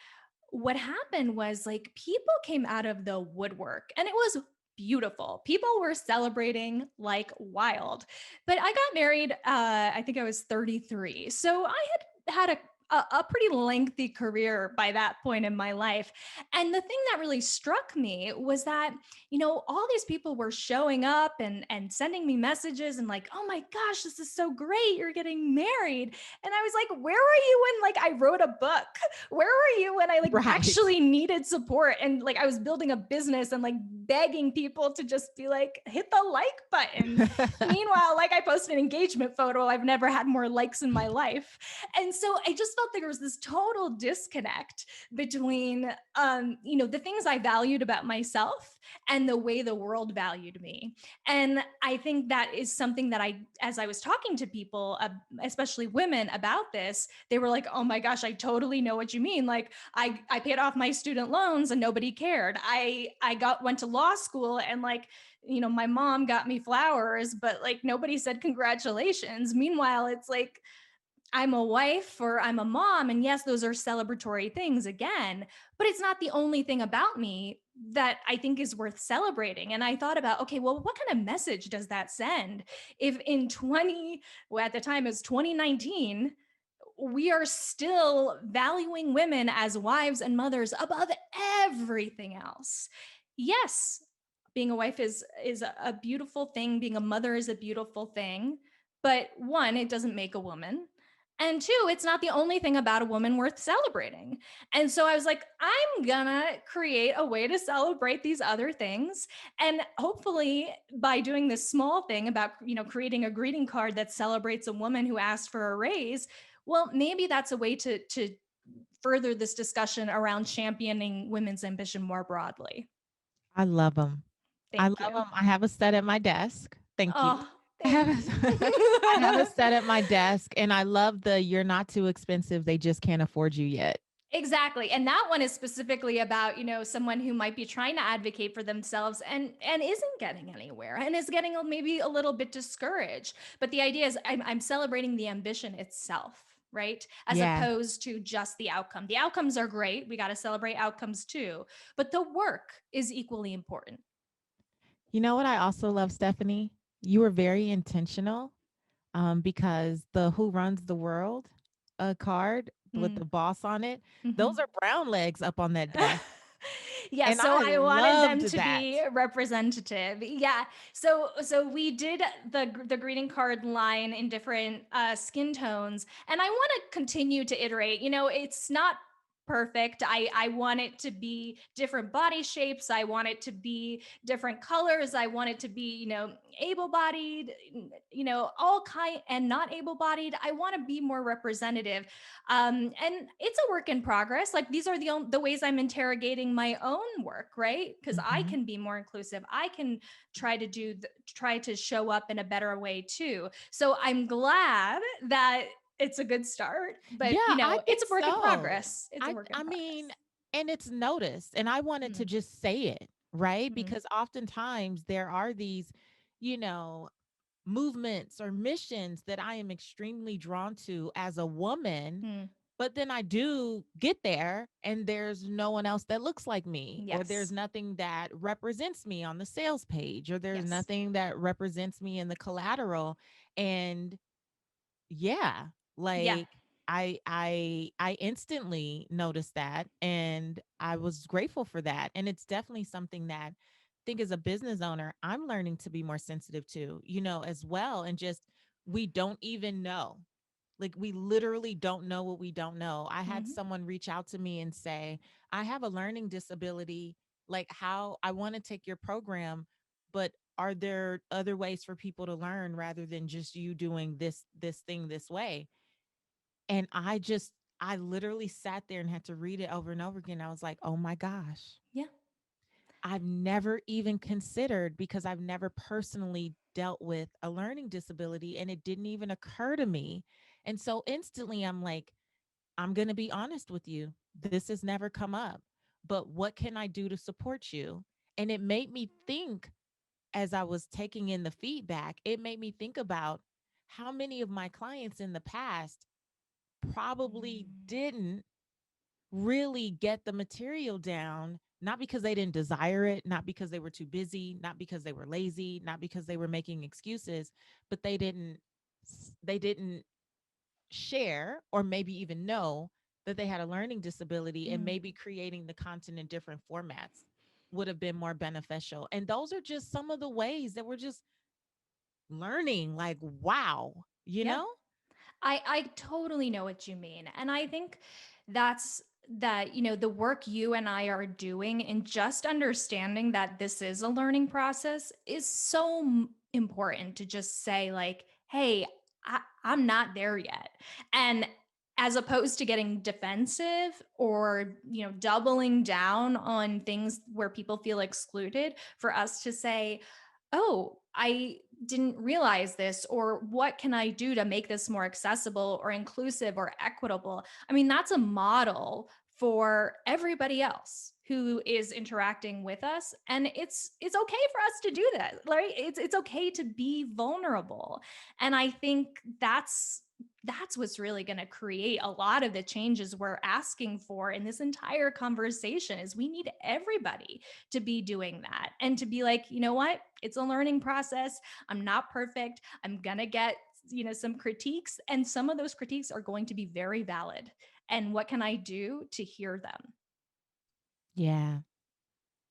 what happened was like people came out of the woodwork and it was beautiful. People were celebrating like wild. But I got married, I think I was 33. So I had a pretty lengthy career by that point in my life. And the thing that really struck me was that, all these people were showing up and sending me messages and like, oh my gosh, this is so great. You're getting married. And I was like, where were you when like I wrote a book? Where were you when I like Right. actually needed support? And like I was building a business and like begging people to just be like, hit the like button. Meanwhile, like I posted an engagement photo, I've never had more likes in my life. And so I just felt there was this total disconnect between, the things I valued about myself and the way the world valued me. And I think that is something that as I was talking to people, especially women about this, they were like, oh my gosh, I totally know what you mean. Like I paid off my student loans and nobody cared. I went to law school and like, my mom got me flowers, but like nobody said congratulations. Meanwhile, it's like, I'm a wife or I'm a mom. And yes, those are celebratory things again, but it's not the only thing about me that I think is worth celebrating. And I thought about, okay, well, what kind of message does that send? If in at the time it was 2019, we are still valuing women as wives and mothers above everything else. Yes, being a wife is a beautiful thing. Being a mother is a beautiful thing. But one, it doesn't make a woman. And two, it's not the only thing about a woman worth celebrating. And so I was like, I'm gonna create a way to celebrate these other things. And hopefully by doing this small thing about, creating a greeting card that celebrates a woman who asked for a raise, well, maybe that's a way to further this discussion around championing women's ambition more broadly. I love them. I Thank love you. them. I have a set at my desk. Thank you. Oh, I thank have a, I have a you. set at my desk and I love the you're not too expensive. They just can't afford you yet. Exactly. And that one is specifically about, someone who might be trying to advocate for themselves and isn't getting anywhere and is getting maybe a little bit discouraged. But the idea is I'm celebrating the ambition itself, right? As Yeah. opposed to just the outcome. The outcomes are great. We got to celebrate outcomes too, but the work is equally important. You know what I also love, Stephanie? You were very intentional, because the Who Runs the World card with the boss on it, those Mm-hmm. are brown legs up on that desk. Yeah, And so I I wanted loved them to that. be representative. Yeah. So we did the greeting card line in different skin tones, and I want to continue to iterate. It's not perfect. I want it to be different body shapes. I want it to be different colors. I want it to be, able-bodied, all kind, and not able-bodied. I want to be more representative. And it's a work in progress. Like, these are the ways I'm interrogating my own work, right? Because I Mhm. can be more inclusive. I can try to show up in a better way too. So I'm glad that it's a good start, Yeah, but I it's think a work in so. progress. It's a I work in I mean, progress. and it's noticed, and I wanted to Mm, just say it, right? mm, Because oftentimes there are these, you know, movements or missions that I am extremely drawn to as a woman, mm. but then I do get there and there's no one else that looks like me, or there's Yes. nothing that represents me on the sales page, or there's Yes. nothing that represents me in the collateral. And yeah, Yeah. like I instantly noticed that, and I was grateful for that. And it's definitely something that I think as a business owner, I'm learning to be more sensitive to, as well. And just, we don't even know. Like, we literally don't know what we don't know. I had Hmm. someone reach out to me and say, I have a learning disability. Like, how I want to take your program, but are there other ways for people to learn rather than just you doing this thing this way? And I literally sat there and had to read it over and over again. I was like, oh my gosh, Yeah. I've never even considered, because I've never personally dealt with a learning disability, and it didn't even occur to me. And so instantly I'm like, I'm going to be honest with you. This has never come up, but what can I do to support you? And it made me think, as I was taking in the feedback, it made me think about how many of my clients in the past probably Mm, didn't really get the material down, not because they didn't desire it, not because they were too busy, not because they were lazy, not because they were making excuses, but they didn't share, or maybe even know, that they had a learning disability, and mm. maybe creating the content in different formats would have been more beneficial. And those are just some of the ways that we're just learning, like, wow, you Yeah. know? I totally know what you mean. And I think that's that, the work you and I are doing in just understanding that this is a learning process is so important to just say, like, hey, I'm not there yet. And as opposed to getting defensive or, doubling down on things where people feel excluded, for us to say, oh, I didn't realize this, or what can I do to make this more accessible or inclusive or equitable? I mean, that's a model for everybody else who is interacting with us, and it's okay for us to do that, right? It's okay to be vulnerable. And I think that's what's really going to create a lot of the changes we're asking for in this entire conversation. Is we need everybody to be doing that and to be like, you know what, it's a learning process. I'm not perfect. I'm going to get, some critiques, and some of those critiques are going to be very valid. And what can I do to hear them? Yeah,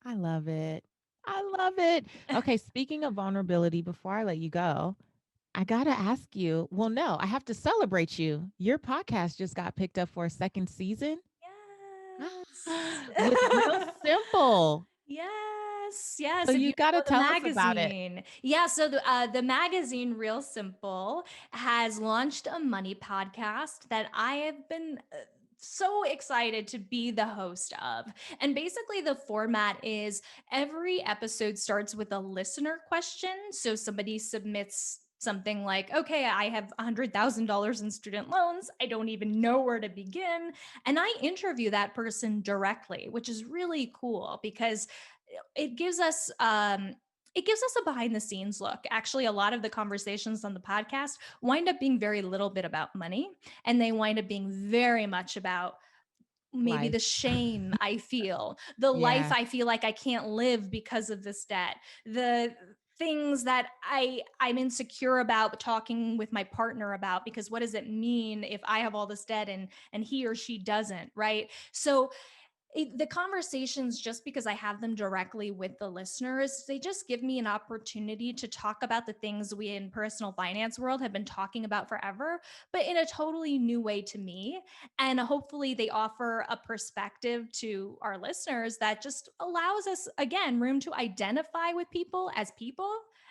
I love it. I love it. Okay, speaking of vulnerability, before I let you go, I got to ask you. Well, no, I have to celebrate you. Your podcast just got picked up for a second season Yes. with Real Simple. Yes, So yes. If you you got to follow the tell us about it. magazine, yeah. So the magazine Real Simple has launched a money podcast that I have been so excited to be the host of. And basically, the format is every episode starts with a listener question. So somebody submits something like, okay, I have $100,000 in student loans. I don't even know where to begin. And I interview that person directly, which is really cool because it gives us, it gives us a behind the scenes look. Actually, a lot of the conversations on the podcast wind up being very little bit about money, and they wind up being very much about maybe Life. the shame I feel, the life Yeah. I feel like I can't live because of this debt, the things that I'm insecure about talking with my partner about, because what does it mean if I have all this debt and he or she doesn't, right? So the conversations, just because I have them directly with the listeners, they just give me an opportunity to talk about the things we in personal finance world have been talking about forever, but in a totally new way to me. And hopefully they offer a perspective to our listeners that just allows us, again, room to identify with people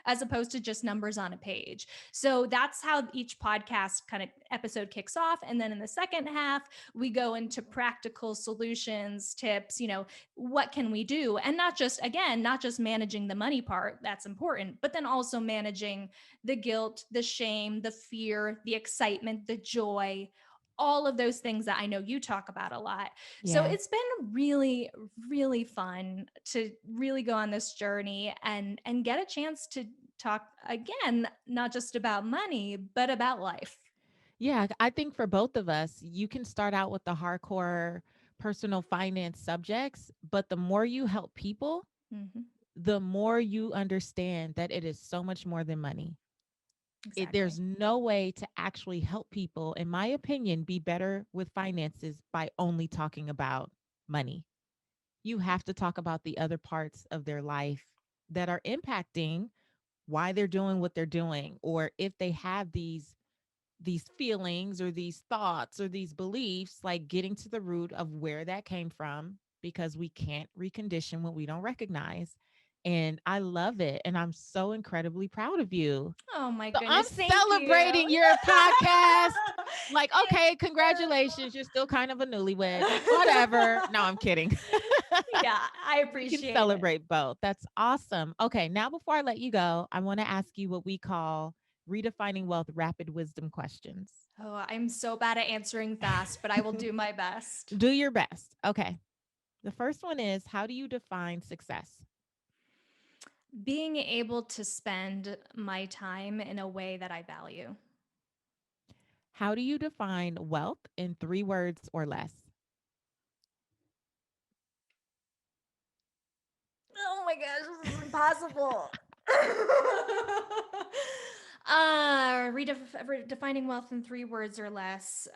as opposed to just numbers on a page. So that's how each podcast kind of episode kicks off. And then in the second half, we go into practical solutions, tips, what can we do? And not just, again, not just managing the money part, that's important, but then also managing the guilt, the shame, the fear, the excitement, the joy, all of those things that I know you talk about a lot. So Yeah. it's been really, really fun to really go on this journey and get a chance to talk again, not just about money, but about life. Yeah, I think for both of us, you can start out with the hardcore personal finance subjects, but the more you help people, Mhm. the more you understand that it is so much more than money. Exactly. There's no way to actually help people, in my opinion, be better with finances by only talking about money. You have to talk about the other parts of their life that are impacting why they're doing what they're doing, or if they have these feelings or these thoughts or these beliefs, like getting to the root of where that came from, because we can't recondition what we don't recognize. And I love it. And I'm so incredibly proud of you. Oh my So I'm goodness. Thank you. celebrating your podcast. Like, Thank okay, you. congratulations. You're still kind of a newlywed. Whatever. No, I'm kidding. Yeah, I We can appreciate it. celebrate both. That's awesome. Okay, now before I let you go, I want to ask you what we call redefining wealth rapid wisdom questions. Oh, I'm so bad at answering fast, but I will do my best. Do your best. Okay. The first one is, how do you define success? Being able to spend my time in a way that I value. How do you define wealth in 3 words or less? Oh my gosh, this is impossible. Redefining wealth in 3 words or less.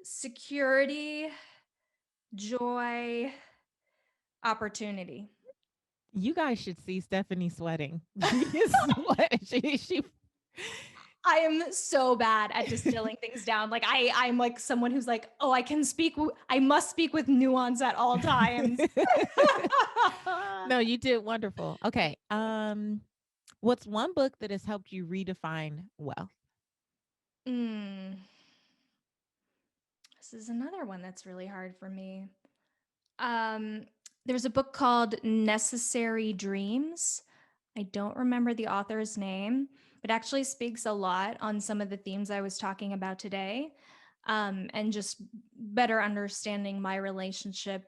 Security, joy, opportunity. You guys should see Stephanie sweating. She is sweating. She I am so bad at distilling things down. Like I'm like someone who's like, oh, I must speak with nuance at all times. No, you did wonderful. Okay. What's one book that has helped you redefine wealth? Mm, this is another one that's really hard for me. Um, there's a book called Necessary Dreams. I don't remember the author's name, but actually speaks a lot on some of the themes I was talking about today, and just better understanding my relationship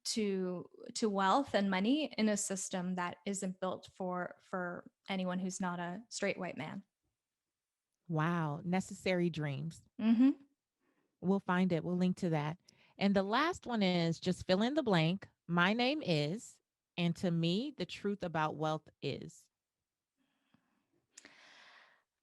to wealth and money in a system that isn't built for anyone who's not a straight white man. Wow, Necessary Dreams. Hmm. We'll find it. We'll link to that. And the last one is just fill in the blank. My name is, and to me, the truth about wealth is.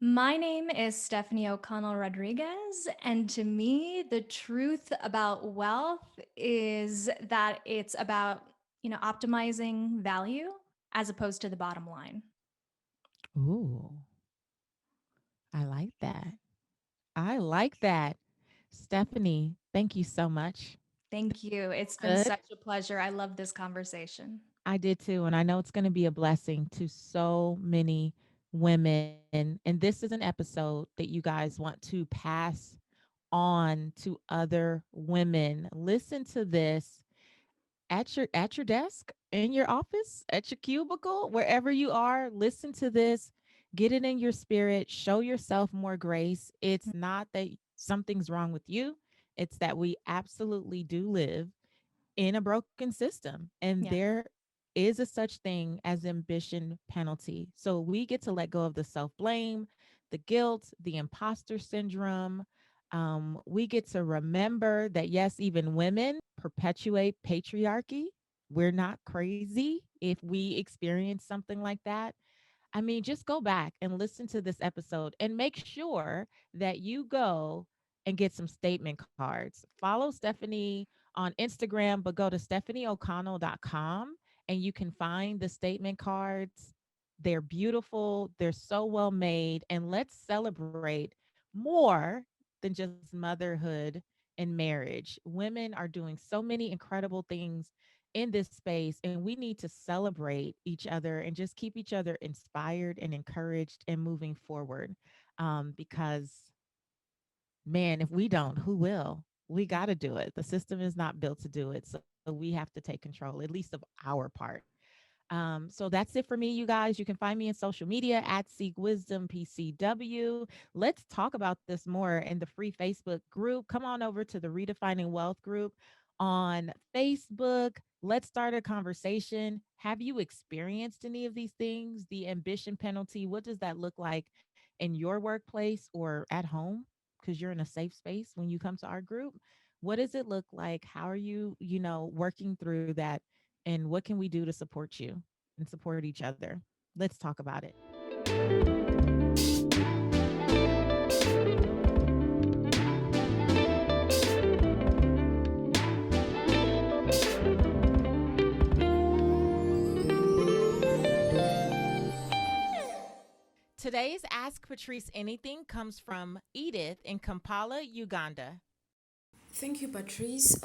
My name is Stefanie OConnell Rodriguez, and to me, the truth about wealth is that it's about, optimizing value as opposed to the bottom line. Ooh, I like that. I like that. Stephanie, thank you so much. Thank you. It's been Good. such a pleasure. I love this conversation. I did too. And I know it's going to be a blessing to so many women. And this is an episode that you guys want to pass on to other women. Listen to this at your desk, in your office, at your cubicle, wherever you are. Listen to this. Get it in your spirit, show yourself more grace. It's not that something's wrong with you, it's that we absolutely do live in a broken system. And Yeah. there is a such thing as ambition penalty. So we get to let go of the self blame, the guilt, the imposter syndrome. We get to remember that, yes, even women perpetuate patriarchy. We're not crazy if we experience something like that. I mean, just go back and listen to this episode and make sure that you go and get some statement cards. Follow Stefanie on Instagram, but go to stephanieoconnell.com and you can find the statement cards. They're beautiful, they're so well made, and let's celebrate more than just motherhood and marriage. Women are doing so many incredible things in this space, and we need to celebrate each other and just keep each other inspired and encouraged and moving forward. Because, man, if we don't, who will? We got to do it. The system is not built to do it. So we have to take control, at least of our part. So that's it for me, you guys. You can find me in social media at Seek Wisdom PCW. Let's talk about this more in the free Facebook group. Come on over to the Redefining Wealth group on Facebook. Let's start a conversation. Have you experienced any of these things? The ambition penalty, what does that look like in your workplace or at home? Because you're in a safe space when you come to our group. What does it look like? How are you, working through that? And what can we do to support you and support each other? Let's talk about it. Today's Ask Patrice Anything comes from Edith in Kampala, Uganda. Thank you, Patrice.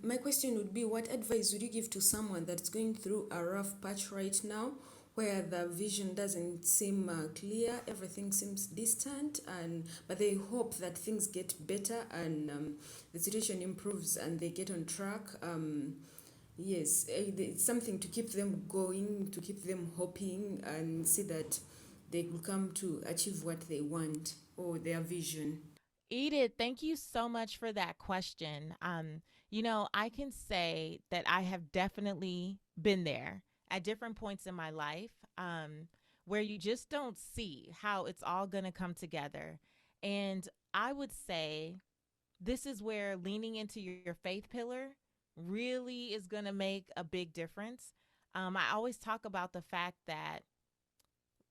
My question would be, what advice would you give to someone that's going through a rough patch right now, where the vision doesn't seem clear, everything seems distant, and but they hope that things get better and the situation improves and they get on track. Yes, it's something to keep them going, to keep them hoping, and see that they will come to achieve what they want or their vision. Edith, thank you so much for that question. I can say that I have definitely been there at different points in my life, where you just don't see how it's all going to come together. And I would say this is where leaning into your faith pillar really is going to make a big difference. I always talk about the fact that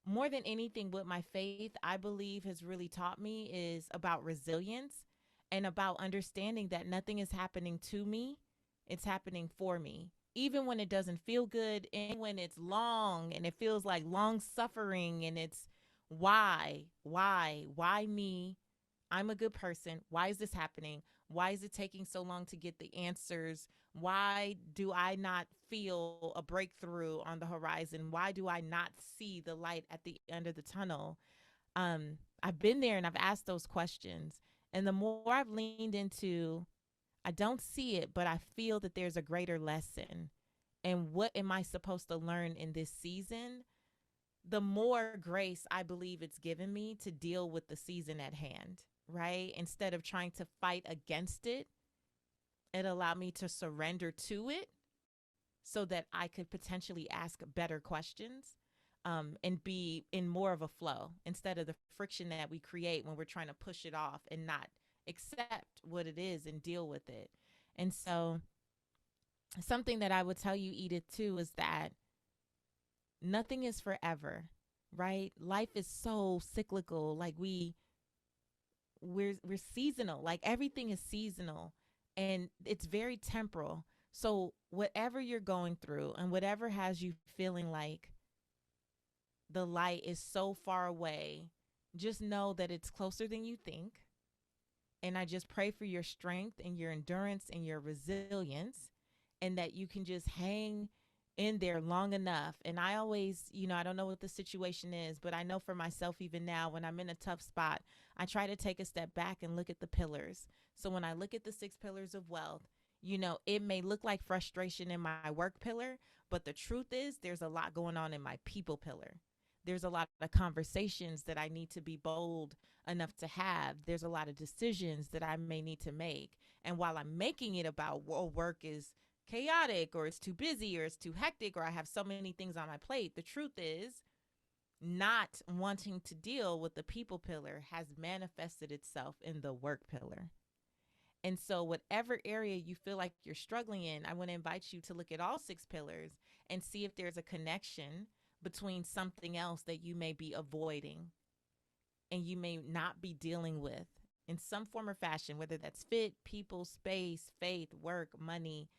more than anything, what my faith, I believe, has really taught me is about resilience and about understanding that nothing is happening to me, it's happening for me. Even when it doesn't feel good, and when it's long and it feels like long suffering, and it's why me? I'm a good person. Why is this happening? Why is it taking so long to get the answers? Why do I not feel a breakthrough on the horizon? Why do I not see the light at the end of the tunnel? I've been there and I've asked those questions. And the more I've leaned into, I don't see it, but I feel that there's a greater lesson. And what am I supposed to learn in this season? The more grace I believe it's given me to deal with the season at hand, right? Instead of trying to fight against it, it allowed me to surrender to it so that I could potentially ask better questions, and be in more of a flow instead of the friction that we create when we're trying to push it off and not accept what it is and deal with it. And so, something that I would tell you, Edith, too, is that nothing is forever, right? Life is so cyclical. Like we're seasonal. Like everything is seasonal and it's very temporal. So whatever you're going through and whatever has you feeling like the light is so far away, just know that it's closer than you think. And I just pray for your strength and your endurance and your resilience, and that you can just hang in there long enough. And I always, I don't know what the situation is, but I know for myself, even now, when I'm in a tough spot, I try to take a step back and look at the pillars. So when I look at the 6 pillars of wealth, it may look like frustration in my work pillar, but the truth is there's a lot going on in my people pillar. There's a lot of conversations that I need to be bold enough to have. There's a lot of decisions that I may need to make. And while I'm making it about, well, work is chaotic, or it's too busy, or it's too hectic, or I have so many things on my plate, the truth is, not wanting to deal with the people pillar has manifested itself in the work pillar. And so, whatever area you feel like you're struggling in, I want to invite you to look at all 6 pillars and see if there's a connection between something else that you may be avoiding and you may not be dealing with in some form or fashion, whether that's fit, people, space, faith, work, money,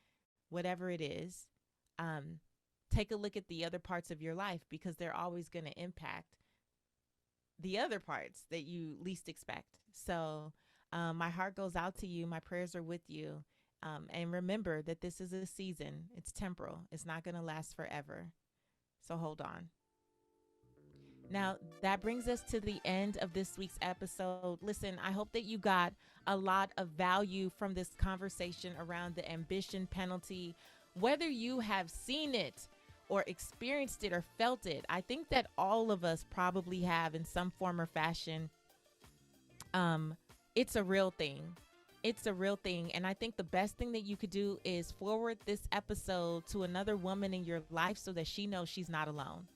whatever it is. Take a look at the other parts of your life, because they're always going to impact the other parts that you least expect. So my heart goes out to you. My prayers are with you. And remember that this is a season. It's temporal. It's not going to last forever. So hold on. Now, that brings us to the end of this week's episode. Listen, I hope that you got a lot of value from this conversation around the ambition penalty. Whether you have seen it or experienced it or felt it, I think that all of us probably have in some form or fashion. It's a real thing. It's a real thing. And I think the best thing that you could do is forward this episode to another woman in your life so that she knows she's not alone.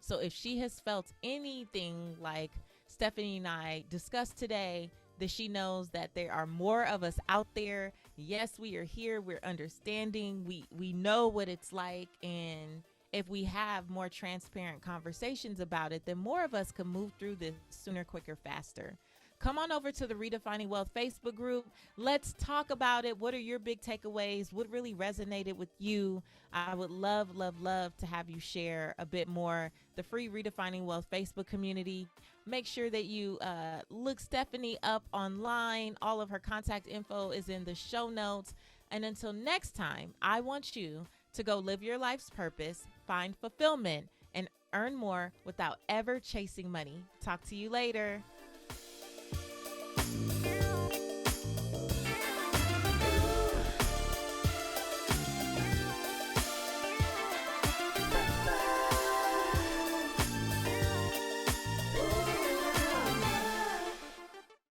So if she has felt anything like Stefanie and I discussed today, that she knows that there are more of us out there. Yes, we are here. We're understanding. We know what it's like. And if we have more transparent conversations about it, then more of us can move through this sooner, quicker, faster. Come on over to the Redefining Wealth Facebook group. Let's talk about it. What are your big takeaways? What really resonated with you? I would love, love, love to have you share a bit more. The free Redefining Wealth Facebook community. Make sure that you look Stefanie up online. All of her contact info is in the show notes. And until next time, I want you to go live your life's purpose, find fulfillment, and earn more without ever chasing money. Talk to you later.